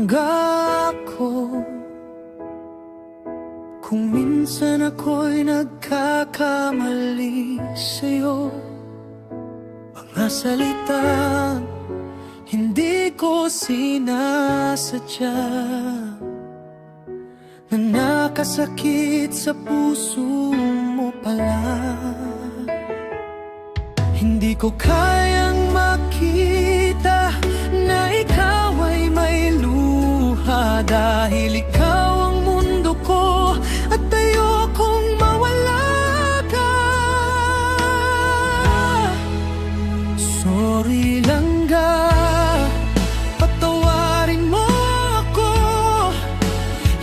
langga ko. Kung minsan ako'y nagkakamali sa'yo, mga salitang hindi ko sinasadya, na nakasakit sa puso mo pala. Hindi ko kayang makita na ikaw ay may luha, dahil ikaw ang mundo ko at ayokong mawala ka. Sorry langga, patawarin mo ako.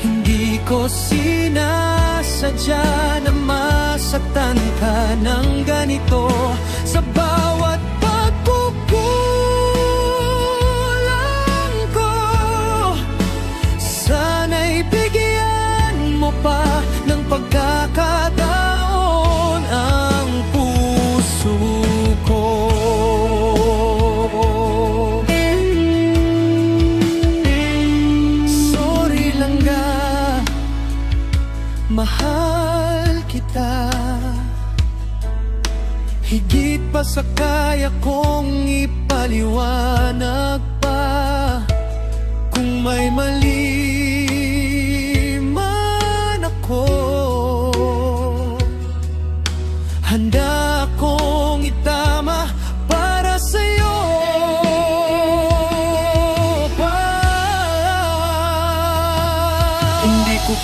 Hindi ko sinasadya na masaktan ka ng ganito. Sa bawat pagkukulang ko, sana'y bigyan mo pa ng pagkakataon ang puso ko. Sorry langga, mahal kita. Higit pa sa kaya kong ipaliwanag pa. Kung may mali man ako, handa akong itama para sa'yo pa. Hindi ko